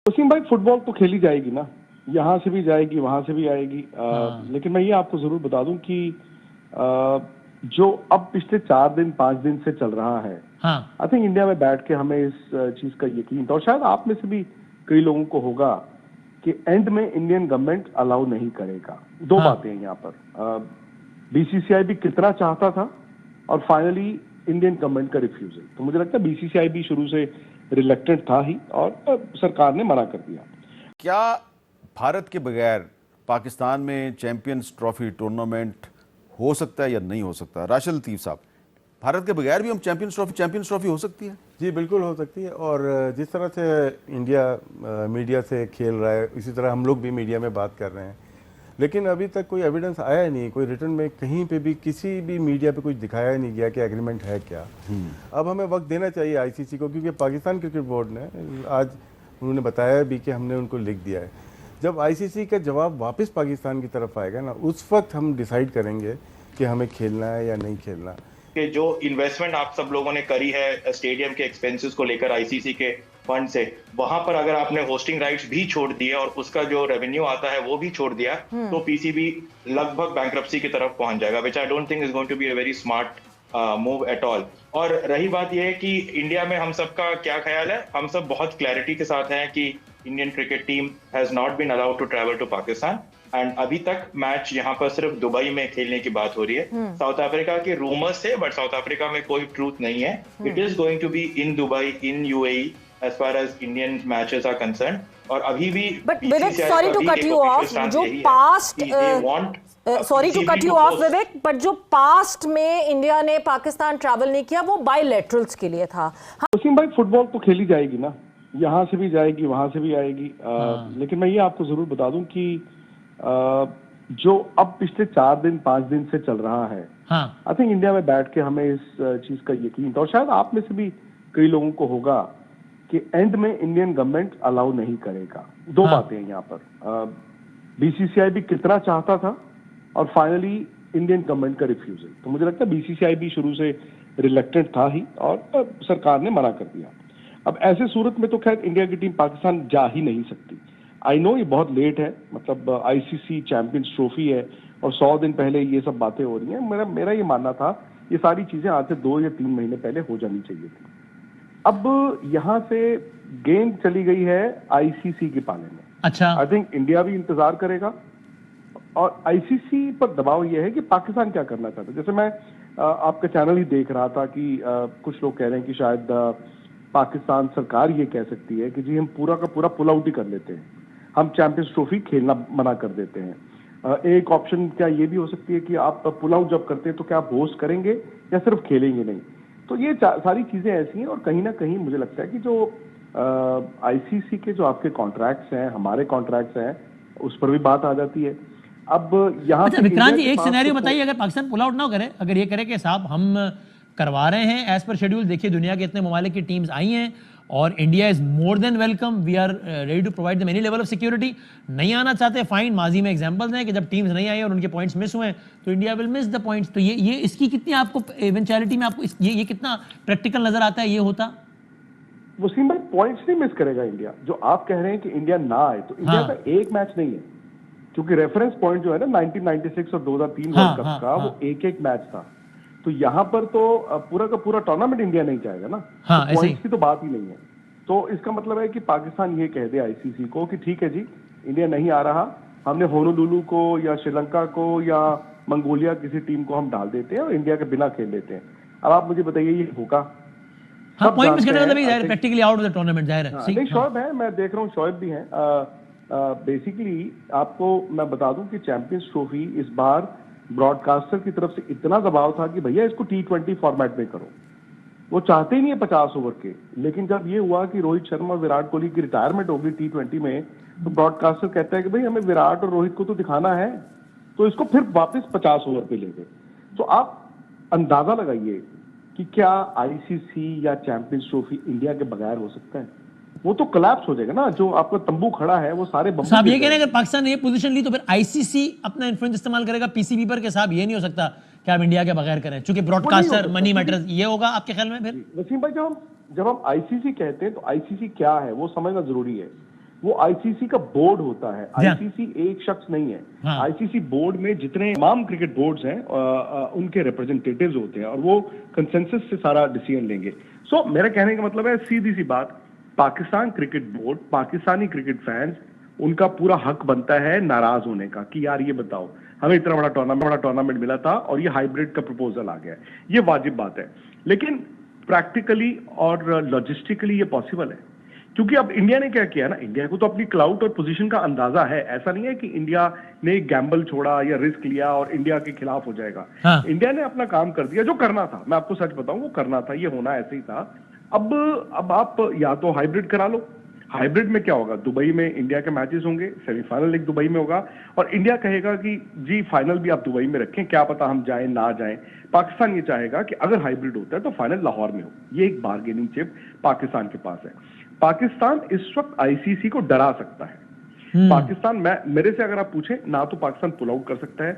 वसीम भाई, फुटबॉल तो खेली जाएगी ना, यहाँ से भी जाएगी वहां से भी आएगी। लेकिन मैं ये आपको जरूर बता दूं कि जो अब पिछले 4 दिन 5 दिन से चल रहा है, आई थिंक इंडिया में बैठ के हमें इस चीज का यकीन था, और शायद आप में से भी कई लोगों को होगा कि एंड में इंडियन गवर्नमेंट अलाउ नहीं करेगा। दो बातें हैं यहाँ पर, बीसीसीआई भी कितना चाहता था और फाइनली इंडियन गवर्नमेंट का रिफ्यूजल। तो मुझे लगता है बीसीसीआई भी शुरू से रिलेक्टेंट था ही और सरकार ने मना कर दिया। क्या भारत के बगैर पाकिस्तान में चैंपियंस ट्रॉफी टूर्नामेंट हो सकता है या नहीं हो सकता? राशिद लतीफ साहब, भारत के बगैर भी हम चैंपियंस ट्रॉफी हो सकती है? जी बिल्कुल हो सकती है। और जिस तरह से इंडिया मीडिया से खेल रहा है, इसी तरह हम लोग भी मीडिया में बात कर रहे हैं, लेकिन अभी तक कोई एविडेंस आया ही नहीं, कोई रिटर्न में कहीं पे भी किसी भी मीडिया पे कुछ दिखाया ही नहीं गया कि एग्रीमेंट है क्या। अब हमें वक्त देना चाहिए आईसीसी को, क्योंकि पाकिस्तान क्रिकेट बोर्ड ने आज उन्होंने बताया भी कि हमने उनको लिख दिया है। जब आईसीसी का जवाब वापस पाकिस्तान की तरफ आएगा ना, उस वक्त हम डिसाइड करेंगे कि हमें खेलना है या नहीं खेलना। कि जो इन्वेस्टमेंट आप सब लोगों ने करी है स्टेडियम के एक्सपेंसेस को लेकर आईसीसी के फंड से, वहां पर अगर आपने होस्टिंग राइट्स भी छोड़ दिए और उसका जो रेवेन्यू आता है वो भी छोड़ दिया, तो पीसीबी लगभग बैंक्रप्सी की तरफ पहुंच जाएगा, which I don't think is going to be a very smart move at all. और रही बात यह है कि इंडिया में हम सबका क्या ख्याल है, हम सब बहुत क्लैरिटी के साथ हैं कि Indian cricket team has not been allowed to travel to Pakistan, and अभी तक मैच यहाँ पर सिर्फ दुबई में खेलने की बात हो रही है। साउथ अफ्रीका के रूमर्स थे, बट साउथ अफ्रीका में कोई ट्रूथ नहीं है। It is going to be in Dubai, in UAE as far as Indian matches are concerned. और अभी भी but Vivek, sorry to cut you off, जो past sorry to cut you off Vivek, but जो past में India ने Pakistan travel नहीं किया वो बायलैटरल्स के लिए था। वसीम भाई, फुटबॉल तो खेली जाएगी ना, यहाँ से भी जाएगी वहां से भी आएगी। लेकिन मैं ये आपको जरूर बता दूं कि जो अब पिछले 4 दिन 5 दिन से चल रहा है, आई थिंक इंडिया में बैठ के हमें इस चीज का यकीन था, और शायद आप में से भी कई लोगों को होगा कि एंड में इंडियन गवर्नमेंट अलाउ नहीं करेगा। दो बातें हैं यहाँ पर, बीसीसीआई भी कितना चाहता था और फाइनली इंडियन गवर्नमेंट का रिफ्यूजल। तो मुझे लगता है बीसीसीआई भी शुरू से रिलेक्टेंट था ही और सरकार ने मना कर दिया। अब ऐसे सूरत में तो खैर इंडिया की टीम पाकिस्तान जा ही नहीं सकती। आई नो ये बहुत लेट है, मतलब आईसीसी चैंपियंस ट्रॉफी है और 100 दिन पहले ये सब बातें हो रही हैं। मेरा ये मानना था ये सारी चीजें आज से 2 या 3 महीने पहले हो जानी चाहिए थी। अब यहाँ से गेंद चली गई है आईसीसी के पाले में। अच्छा, आई थिंक इंडिया भी इंतजार करेगा और आईसीसी पर दबाव यह है कि पाकिस्तान क्या करना चाहता है। जैसे मैं आपका चैनल ही देख रहा था कि कुछ लोग कह रहे हैं कि शायद पाकिस्तान सरकार ये कह सकती है कि जी हम पूरा का पूरा पुल आउट ही कर लेते हैं, हम चैंपियंस ट्रॉफी खेलना मना कर देते हैं। एक ऑप्शन क्या ये भी हो सकती है कि आप पुल आउट जब करते हैं तो क्या आप होस्ट करेंगे या सिर्फ खेलेंगे नहीं। तो ये सारी चीजें ऐसी हैं, और कहीं ना कहीं मुझे लगता है कि जो आईसीसी के जो आपके कॉन्ट्रैक्ट्स हैं, हमारे कॉन्ट्रैक्ट्स हैं, उस पर भी बात आ जाती है। अब यहाँ विक्रांत जी एक सिनेरियो बताइए, अगर पाकिस्तान पुल आउट ना करे, अगर ये करे कि साहब हम करवा रहे हैं एज पर शेड्यूल, देखिए दुनिया के इतने ममालिक की टीम्स आई हैं और India is more than welcome, we are ready to provide them any level of security, नहीं आना चाहते फाइन। माजी में एग्जांपल्स हैं कि जब टीम्स नहीं आई और उनके पॉइंट्स मिस हुए तो India will miss the points. तो ये इसकी कितनी आपको इवेंचुअलिटी में आपको ये कितना प्रैक्टिकल नजर आता है ये होता? वसीम भाई, पॉइंट्स नहीं मिस करेगा इंडिया। जो आप कह रहे हैं कि इंडिया ना आए, तो इंडिया का एक मैच नहीं है, क्योंकि रेफरेंस पॉइंट जो है ना 1996 और 2003 वर्ल्ड कप का, वो एक मैच था। तो यहाँ पर तो पूरा का पूरा टूर्नामेंट इंडिया नहीं चाहेगा ना, तो पॉइंट्स की तो बात ही नहीं है। तो इसका मतलब है कि पाकिस्तान ये कह दे आईसीसी को कि ठीक है जी, इंडिया नहीं आ रहा, हमने होनोलुलु को या श्रीलंका को या मंगोलिया किसी टीम को हम डाल देते हैं और इंडिया के बिना खेल लेते हैं। अब आप मुझे बताइए ये होगा? हाँ, पॉइंट मिस करने का मतलब है practically out of the tournament जाहिर है। नहीं, शोएब है, मैं देख रहा हूँ शोएब भी हैं। बेसिकली आपको मैं बता दूं कि चैंपियंस ट्रॉफी इस बार ब्रॉडकास्टर की तरफ से इतना दबाव था कि भैया इसको T20 फॉर्मेट में करो। वो चाहते ही नहीं है 50 ओवर के, लेकिन जब ये हुआ कि रोहित शर्मा और विराट कोहली की रिटायरमेंट होगी T20 में, तो ब्रॉडकास्टर कहता है कि भाई हमें विराट और रोहित को तो दिखाना है, तो इसको फिर वापस 50 ओवर पे ले गए। तो आप अंदाजा लगाइए कि क्या आईसीसी या चैंपियंस ट्रॉफी इंडिया के बगैर हो सकता है? वो तो कोलैप्स हो जाएगा ना, जो आपका तंबू खड़ा है वो सारे बम्बू। साहब ये कह रहे हैं अगर पाकिस्तान ने ये पोजीशन ली तो फिर आईसीसी अपना इन्फ्लुएंस इस्तेमाल करेगा पीसीबी पर के साहब ये नहीं हो सकता कि आप इंडिया के बगैर करें, क्योंकि ब्रॉडकास्टर मनी मैटर्स, ये होगा आपके ख्याल में? फिर वसीम भाई, जब हम आईसीसी कहते हैं तो आईसीसी क्या है वो समझना जरूरी है। वो आईसीसी का बोर्ड होता है। आईसीसी एक शख्स नहीं है। आईसीसी बोर्ड में जितने तमाम क्रिकेट बोर्ड्स हैं उनके रिप्रेजेंटेटिव्स होते हैं और वो कंसेंसस से सारा डिसीजन लेंगे। सो मेरा कहने का मतलब है सीधी सी बात, Pakistan cricket board, Pakistani cricket fans, उनका पूरा हक बनता है नाराज होने का कि यार ये बताओ हमें इतना बड़ा टूर्नामेंट मिला था और ये हाइब्रिड का प्रपोजल आ गया है। ये वाजिब बात है, लेकिन प्रैक्टिकली और लॉजिस्टिकली ये पॉसिबल है। क्योंकि अब इंडिया ने क्या किया ना, इंडिया को तो अपनी क्लाउड और पोजीशन का अंदाजा है। ऐसा नहीं है कि इंडिया ने गैम्बल छोड़ा या रिस्क लिया और इंडिया के खिलाफ हो जाएगा। इंडिया ने अपना काम कर दिया जो करना था। मैं आपको सच बताऊं, वो करना था, ये होना ऐसे ही था। अब आप या तो हाइब्रिड करा लो। हाइब्रिड में क्या होगा, दुबई में इंडिया के मैचेस होंगे, सेमीफाइनल एक दुबई में होगा और इंडिया कहेगा कि जी फाइनल भी आप दुबई में रखें, क्या पता हम जाएं ना जाएं। पाकिस्तान ये चाहेगा कि अगर हाइब्रिड होता है तो फाइनल लाहौर में हो। ये एक बार्गेनिंग चिप पाकिस्तान के पास है। पाकिस्तान इस वक्त आईसीसी को डरा सकता है। पाकिस्तान, मेरे से अगर आप पूछें ना, तो पाकिस्तान पुल आउट कर सकता है।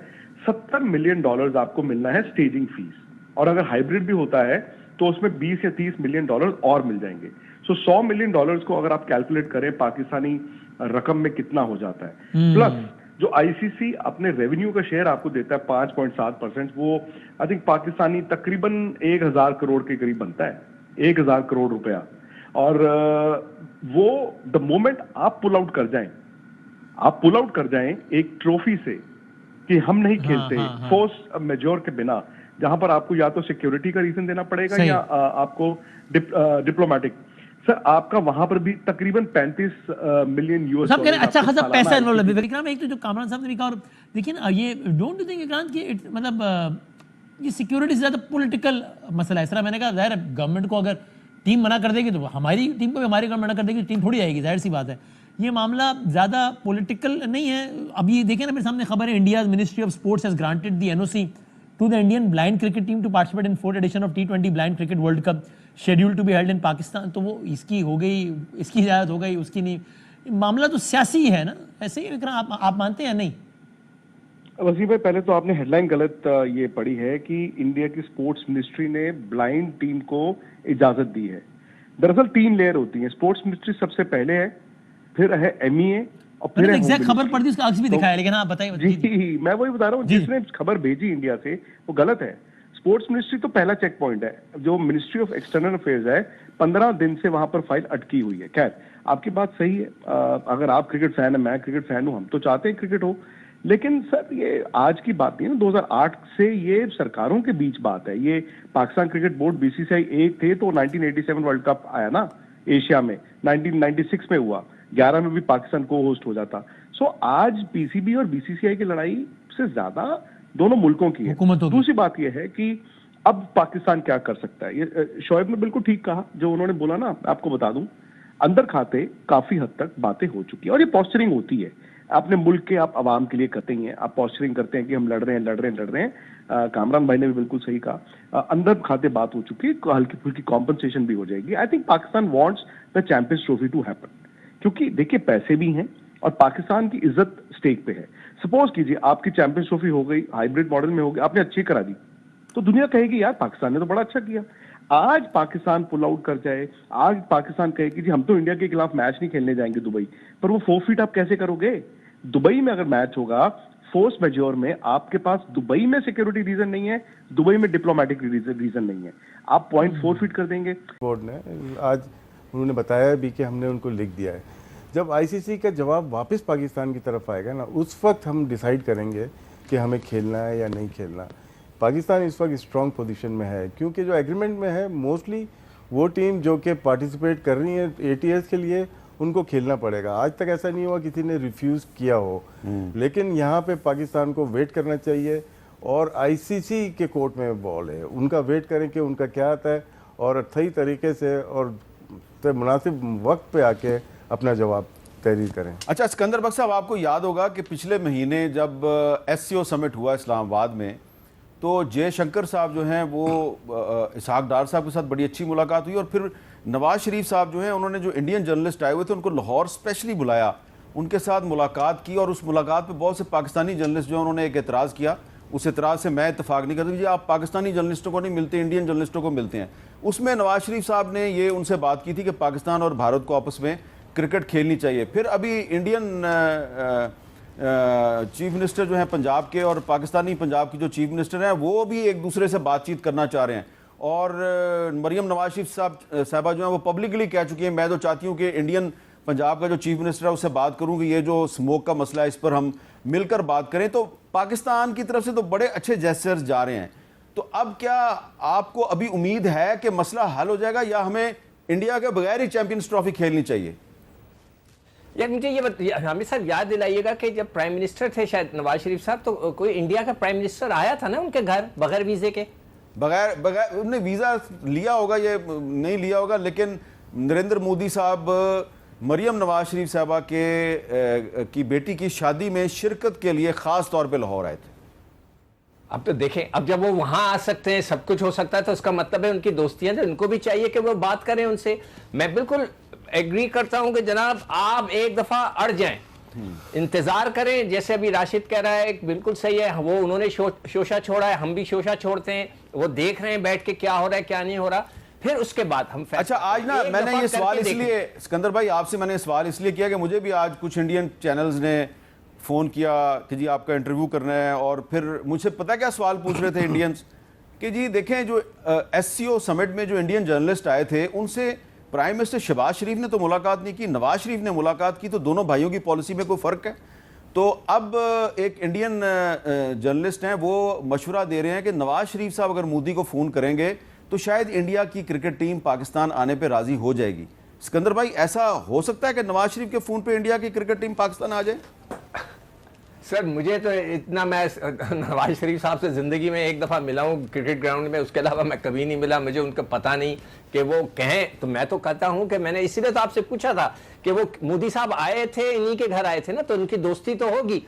$70 मिलियन आपको मिलना है स्टेजिंग फीस, और अगर हाइब्रिड भी होता है तो उसमें $20 या $30 मिलियन और मिल जाएंगे। सो $100 मिलियन को अगर आप कैलकुलेट करें पाकिस्तानी रकम में कितना हो जाता है, प्लस जो आईसीसी अपने रेवेन्यू का शेयर आपको देता है 5.7%, वो आई थिंक पाकिस्तानी तकरीबन 1000 करोड़ के करीब बनता है, 1000 करोड़ रुपया। और वो द मोमेंट आप पुल आउट कर जाएं एक ट्रॉफी से कि हम नहीं खेलते फोर्स मेजोर के बिना, जहां पर आपको या तो सिक्योरिटी का रीजन देना पड़ेगा या आपको डिप्लोमेटिक, सर आपका वहां पर भी तकरीबन 35 मिलियन यूएस सब कह रहे अच्छा खासा पैसा इन्वॉल्व है। विक्रांत, एक तो जो कामरान साहब ने कहा, और देखिए ना, ये डोंट यू थिंक विक्रांत कि मतलब ये सिक्योरिटी से ज्यादा पॉलिटिकल मसला है। इस तरह मैंने कहा, जाहिर है गवर्नमेंट को अगर टीम मना कर देगी तो हमारी टीम को भी हमारी गवर्नमेंट मना कर देगी, टीम थोड़ी आएगी, जाहिर सी बात है। ये मामला ज़्यादा पॉलिटिकल नहीं है। अब ये देखें ना, मेरे सामने खबर है, India ministry of sports has granted the NOC to the Indian blind cricket team to participate in 4th edition of T20 blind cricket world cup scheduled to be held in Pakistan. तो वो इसकी हो गई, इसकी इजाज़त हो गई, उसकी नहीं। मामला तो सियासी है ना, ऐसे ही विक्रांत, आप मानते हैं नहीं? वसीम भाई, पहले तो आपने हेडलाइन गलत ये पढ़ी है कि इंडिया की स्पोर्ट्स मिनिस्ट्री ने ब्लाइंड टीम को इजाजत दी है। दरअसल 3 लेयर होती है। स्पोर्ट्स मिनिस्ट्री सबसे पहले है, फिर है MEA और फिर एग्जैक्ट खबर पढ़ दी, उसका अक्स भी दिखाया, लेकिन आप बताइए। जी, मैं वही बता रहा हूँ, जिसने खबर भेजी इंडिया से वो गलत है। स्पोर्ट्स मिनिस्ट्री तो पहला चेक पॉइंट है। जो मिनिस्ट्री ऑफ एक्सटर्नल अफेयर्स है, 15 दिन से वहां पर फाइल अटकी हुई है। खैर, आपकी बात सही है। अगर आप क्रिकेट फैन है, मैं क्रिकेट फैन हूँ, हम तो चाहते हैं क्रिकेट हो, लेकिन सर ये आज की बात नहीं है। 2008 से ये सरकारों के बीच बात है। ये पाकिस्तान क्रिकेट बोर्ड BCCI एक थे तो 1987 वर्ल्ड कप आया ना एशिया में, 1996 में हुआ, 11 में भी पाकिस्तान को होस्ट हो जाता। सो आज PCB और BCCI की लड़ाई से ज्यादा दोनों मुल्कों की है। दूसरी बात यह है कि अब पाकिस्तान क्या कर सकता है। ये शोएब ने बिल्कुल ठीक कहा जो उन्होंने बोला ना। आपको बता दूं, अंदर खाते काफी हद तक बातें हो चुकी है और ये पोस्चरिंग होती है अपने मुल्क के, आप आवाम के लिए करते ही हैं, आप पोस्चरिंग करते हैं कि हम लड़ रहे हैं। कामरान भाई ने भी बिल्कुल सही कहा, अंदर खाते बात हो चुकी है, हल्की फुल्की कॉम्पनसेशन भी हो जाएगी। I think Pakistan wants the Champions Trophy to happen, क्योंकि देखिए पैसे भी हैं और पाकिस्तान की इज्जत स्टेक पे है। सपोज कीजिए आपकी चैंपियंस ट्रॉफी हो गई, हाइब्रिड मॉडल में हो गई, आपने अच्छी करा दी, तो दुनिया कहेगी यार पाकिस्तान ने तो बड़ा अच्छा किया। आज पाकिस्तान पुल आउट कर जाए, आज पाकिस्तान कहेगी जी हम तो इंडिया के खिलाफ मैच नहीं खेलने जाएंगे दुबई, पर वो फोरफीट आप कैसे करोगे? दुबई में अगर मैच होगा फोर्स मेजोर में, आपके पास दुबई में सिक्योरिटी रीजन नहीं है, दुबई में डिप्लोमेटिक रीजन नहीं है, आप पॉइंट फोरफीट कर देंगे। बोर्ड ने आज उन्होंने बताया भी कि हमने उनको लिख दिया है। जब आईसीसी का जवाब वापस पाकिस्तान की तरफ आएगा ना, उस वक्त हम डिसाइड करेंगे कि हमें खेलना है या नहीं खेलना। पाकिस्तान इस वक्त स्ट्रॉन्ग पोजीशन में है, क्योंकि जो एग्रीमेंट में है मोस्टली वो टीम जो कि पार्टिसिपेट कर रही है ATS के लिए, उनको खेलना पड़ेगा। आज तक ऐसा नहीं हुआ किसी ने रिफ्यूज़ किया हो, लेकिन यहाँ पे पाकिस्तान को वेट करना चाहिए और आईसीसी के कोर्ट में बॉल है, उनका वेट करें कि उनका क्या आता है और सही तरीके से और मुनासिब वक्त पे आके अपना जवाब तहरीर करें। अच्छा सिकंदर बख्श साहब, आपको याद होगा कि पिछले महीने जब SCO समिट हुआ इस्लामाबाद में, तो जयशंकर साहब जो हैं वो इसहाक डार साहब के साथ बड़ी अच्छी मुलाकात हुई और फिर नवाज शरीफ साहब जो हैं उन्होंने जो इंडियन जर्नलिस्ट आए हुए थे उनको लाहौर स्पेशली बुलाया, उनके साथ मुलाकात की और उस मुलाकात पे बहुत से पाकिस्तानी जर्नलिस्ट जो हैं उन्होंने एक एतराज़ किया। उस एतराज़ से मैं इत्तेफाक नहीं करता, जी आप पाकिस्तानी जर्नलिस्टों को नहीं मिलते, इंडियन जर्नलिस्टों को मिलते हैं। उसमें नवाज शरीफ साहब ने ये उनसे बात की थी कि पाकिस्तान और भारत को आपस में क्रिकेट खेलनी चाहिए। फिर अभी इंडियन चीफ मिनिस्टर जो हैं पंजाब के और पाकिस्तानी पंजाब की जो चीफ मिनिस्टर हैं वो भी एक दूसरे से बातचीत करना चाह रहे हैं, और मरियम नवाज शरीफ साहबा जो हैं वो पब्लिकली कह चुकी हैं मैं तो चाहती हूँ कि इंडियन पंजाब का जो चीफ मिनिस्टर है उससे बात करूँ कि ये जो स्मोक का मसला है इस पर हम मिलकर बात करें। तो पाकिस्तान की तरफ से तो बड़े अच्छे जेस्चर्स जा रहे हैं। तो अब क्या आपको अभी उम्मीद है कि मसला हल हो जाएगा या हमें इंडिया के बगैर ही चैंपियंस ट्रॉफी खेलनी चाहिए? यार मुझे ये हमेशा याद दिलाइएगा कि जब प्राइम मिनिस्टर थे शायद नवाज शरीफ साहब, तो कोई इंडिया का प्राइम मिनिस्टर आया था ना उनके घर बगैर वीजे के। बगैर उन्होंने वीजा लिया होगा, ये नहीं लिया होगा, लेकिन नरेंद्र मोदी साहब मरियम नवाज शरीफ साहबा की बेटी की शादी में शिरकत के लिए खास तौर पे लाहौर आए थे। अब तो देखें, अब जब वो वहां आ सकते हैं, सब कुछ हो सकता है, तो उसका मतलब है उनकी दोस्तियां, तो उनको भी चाहिए कि वो बात करें उनसे। मैं बिल्कुल एग्री करता हूं कि जनाब आप एक दफा अड़ जाएं, इंतजार करें। जैसे अभी राशिद कह रहा है बिल्कुल सही है, वो उन्होंने शोशा छोड़ा है, हम भी शोशा छोड़ते हैं, वो देख रहे हैं बैठ के क्या हो रहा है क्या नहीं हो रहा, फिर उसके बाद हम अच्छा आज ना मैंने ये सवाल इसलिए सिकंदर भाई आपसे मैंने सवाल इसलिए किया कि मुझे भी आज कुछ इंडियन चैनल्स ने फ़ोन किया कि जी आपका इंटरव्यू करना है, और फिर मुझसे पता क्या सवाल पूछ रहे थे इंडियंस कि जी देखें जो SCO समिट में जो इंडियन जर्नलिस्ट आए थे उनसे प्राइम मिनिस्टर शहबाज शरीफ ने तो मुलाकात नहीं की, नवाज शरीफ ने मुलाकात की, तो दोनों भाइयों की पॉलिसी में कोई फ़र्क है? तो अब एक इंडियन जर्नलिस्ट हैं वो मशवरा दे रहे हैं कि नवाज शरीफ साहब अगर मोदी को फ़ोन करेंगे तो शायद इंडिया की क्रिकेट टीम पाकिस्तान आने पे राजी हो जाएगी। सिकंदर भाई ऐसा हो सकता है कि नवाज शरीफ के फ़ोन पे इंडिया की क्रिकेट टीम पाकिस्तान आ जाए? सर मुझे तो इतना, मैं नवाज शरीफ साहब से ज़िंदगी में एक दफ़ा मिला हूँ क्रिकेट ग्राउंड में, उसके अलावा मैं कभी नहीं मिला, मुझे उनका पता नहीं कि वो कहें। तो मैं तो कहता हूँ कि मैंने इसीलिए तो आपसे पूछा था कि वो मोदी साहब आए थे, इन्हीं के घर आए थे ना, तो उनकी दोस्ती तो होगी,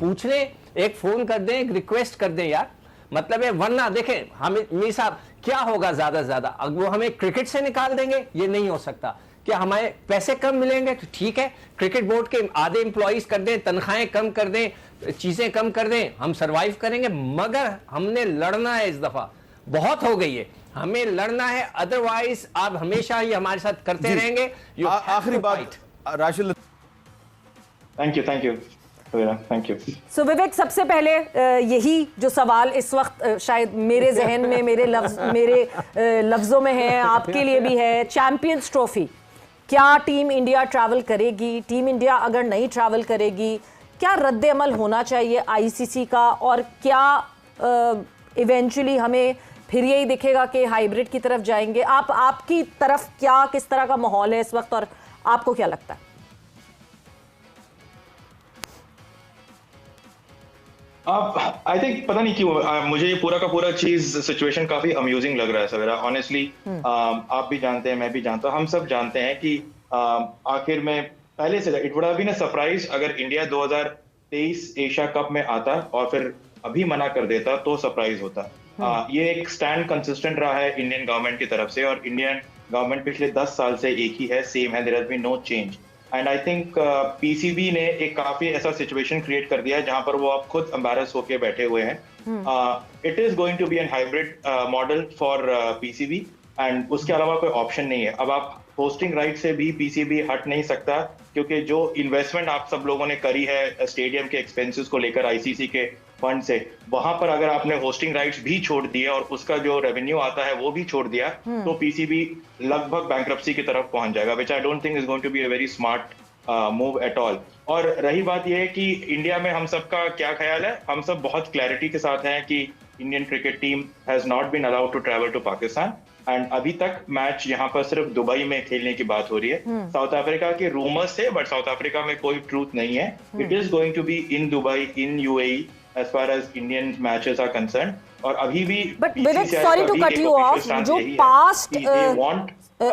पूछ लें, एक फ़ोन कर दें, एक रिक्वेस्ट कर दें यार, मतलब है। वरना देखें हम मीर साहब क्या होगा ज़्यादा से ज़्यादा, अगर वो हमें क्रिकेट से निकाल देंगे, ये नहीं हो सकता। क्या हमारे पैसे कम मिलेंगे तो ठीक है, क्रिकेट बोर्ड के आधे एम्प्लॉइज कर दें, तनख्वाहें कम कर दें, चीजें कम कर दें, हम सरवाइव करेंगे। मगर हमने लड़ना है, इस दफा बहुत हो गई है, हमें लड़ना है, अदरवाइज आप हमेशा ही हमारे साथ करते रहेंगे। आखिरी बात Rashid. Thank you thank you. So Vivek, सबसे पहले यही जो सवाल इस वक्त शायद मेरे जहन में, मेरे लफ्जों में है, आपके लिए भी है, चैंपियंस ट्रॉफी, क्या टीम इंडिया ट्रैवल करेगी? टीम इंडिया अगर नहीं ट्रैवल करेगी, क्या रद्द अमल होना चाहिए ICC का, और क्या इवेंचुअली हमें फिर यही दिखेगा कि हाइब्रिड की तरफ जाएंगे? आपकी तरफ क्या, किस तरह का माहौल है इस वक्त, और आपको क्या लगता है? आई थिंक पता नहीं क्यों मुझे ये पूरा का पूरा चीज सिचुएशन काफी अम्यूजिंग लग रहा है सवेरा, ऑनेस्टली। आप भी जानते हैं, मैं भी जानता हूँ, हम सब जानते हैं कि आखिर में पहले से it would have been a surprise अगर इंडिया 2023 एशिया कप में आता और फिर अभी मना कर देता तो सरप्राइज होता। ये एक स्टैंड कंसिस्टेंट रहा है इंडियन गवर्नमेंट की तरफ से, और इंडियन गवर्नमेंट पिछले 10 साल से एक ही है, सेम है, there has been no change. And I think PCB ने एक काफी ऐसा सिचुएशन क्रिएट कर दिया है जहां पर वो आप खुद एम्बैरस होके बैठे हुए हैं। It is going to be an hybrid model for PCB, and उसके अलावा कोई ऑप्शन नहीं है। अब आप होस्टिंग राइट से भी PCB हट नहीं सकता, क्योंकि जो इन्वेस्टमेंट आप सब लोगों ने करी है स्टेडियम के एक्सपेंसेस को लेकर ICC के फंड से, वहां पर अगर आपने होस्टिंग राइट्स भी छोड़ दिए और उसका जो रेवेन्यू आता है वो भी छोड़ दिया, तो PCB लगभग बैंक्रप्सी की तरफ पहुंच जाएगा, which I don't think is going to be a very smart move at all. और रही बात यह है कि इंडिया में हम सबका क्या ख्याल है, हम सब बहुत क्लैरिटी के साथ हैं कि Indian cricket team has not been allowed to travel to Pakistan, and अभी तक मैच यहाँ पर सिर्फ दुबई में खेलने की बात हो रही है। साउथ अफ्रीका के रूमर्स थे, बट साउथ अफ्रीका में कोई ट्रूथ नहीं है। It is going to be in Dubai, in UAE as far as Indian matches are concerned, और अभी भी but Vivek, sorry to cut you off, जो past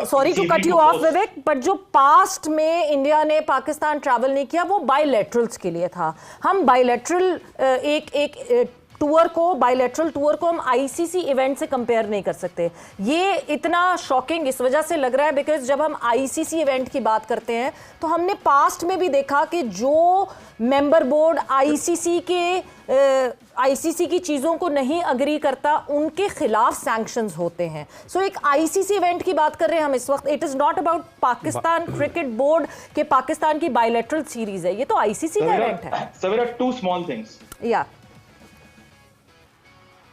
sorry to cut you off Vivek, but जो past में India ने Pakistan travel नहीं किया वो बायलैटरल्स के लिए था। हम बायलैटरल एक टूर को, बायलैटरल टूर को हम आईसीसी इवेंट से कंपेयर नहीं कर सकते। ये इतना शॉकिंग इस वजह से लग रहा है बिकॉज जब हम आईसीसी इवेंट की बात करते हैं तो हमने पास्ट में भी देखा कि जो मेंबर बोर्ड आईसीसी की चीजों को नहीं अग्री करता उनके खिलाफ सैंक्शंस होते हैं। सो एक आईसीसी इवेंट की बात कर रहे हैं हम इस वक्त। It is not about Pakistan cricket board के पाकिस्तान की बायलैटरल सीरीज है, ये तो आईसीसी का इवेंट है। सवेरा two small things,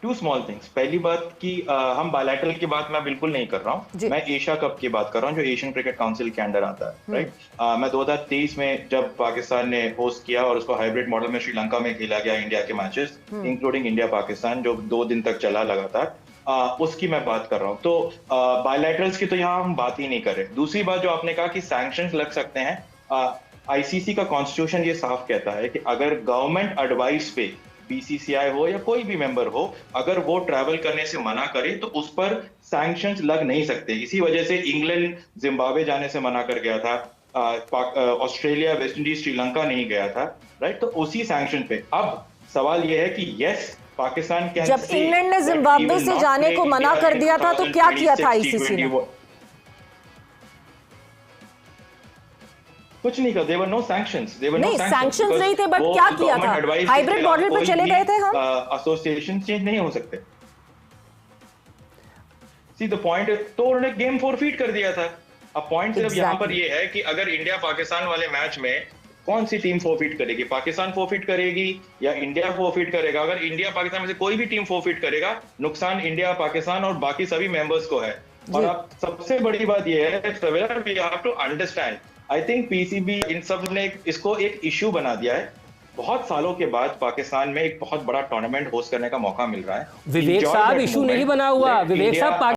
two small things. पहली बात कि हम बायलैटरल की बात मैं बिल्कुल नहीं कर रहा हूँ, मैं एशिया कप की बात कर रहा हूँ जो एशियन क्रिकेट काउंसिल के अंडर आता है, राइट। मैं 2023 में जब पाकिस्तान ने होस्ट किया और उसको हाइब्रिड मॉडल में श्रीलंका में खेला गया इंडिया के मैचेस इंक्लूडिंग इंडिया पाकिस्तान जो 2 दिन तक चला लगातार, उसकी मैं बात कर रहा हूँ। तो बायलैटरल्स की तो यहाँ हम बात ही नहीं कर रहे। दूसरी बात जो आपने कहा कि सैंक्शंस लग सकते हैं, आईसीसी का कॉन्स्टिट्यूशन ये साफ कहता है कि अगर गवर्नमेंट एडवाइस पे बीसीसीआई हो या कोई भी मेंबर हो, अगर वो ट्रैवल करने से मना करे तो उस पर सैंक्शंस लग नहीं सकते। इसी वजह से इंग्लैंड जिम्बाब्वे जाने से मना कर गया था, ऑस्ट्रेलिया, वेस्ट इंडीज, श्रीलंका नहीं गया था, राइट। तो उसी सैंक्शन पे अब सवाल ये है कि यस पाकिस्तान कैन, जब इंग्लैंड ने जिम्बाब्वे से जाने को मना कर दिया था तो क्या किया था आईसीसी ने? कुछ नहीं कर, there were no sanctions, there were no नहीं सैंक्शंस नहीं थे, बट क्या किया था? हाइब्रिड मॉडल पे चले गए थे हम। एसोसिएशन चेंज नहीं हो सकते। सी द पॉइंट, तो उन्होंने गेम फॉरफीट कर दिया था। अब पॉइंट सिर्फ यहाँ पर ये है कि अगर इंडिया पाकिस्तान वाले मैच में कौन सी टीम फॉरफीट करेगी, पाकिस्तान फॉरफीट करेगी या इंडिया फॉरफीट करेगा? अगर इंडिया पाकिस्तान में से कोई भी टीम फॉरफीट करेगा, नुकसान इंडिया, पाकिस्तान और बाकी सभी मेंबर्स को है। और अब सबसे बड़ी बात ये है, सवेरा we have to understand, I think PCB इन सब ने इसको एक इश्यू बना दिया है। बहुत सालों के बाद पाकिस्तान में एक बहुत बड़ा टूर्नामेंट होस्ट करने का मौका मिल रहा है। विवेक साहब, इशू नहीं बना हुआ विवेक साहब।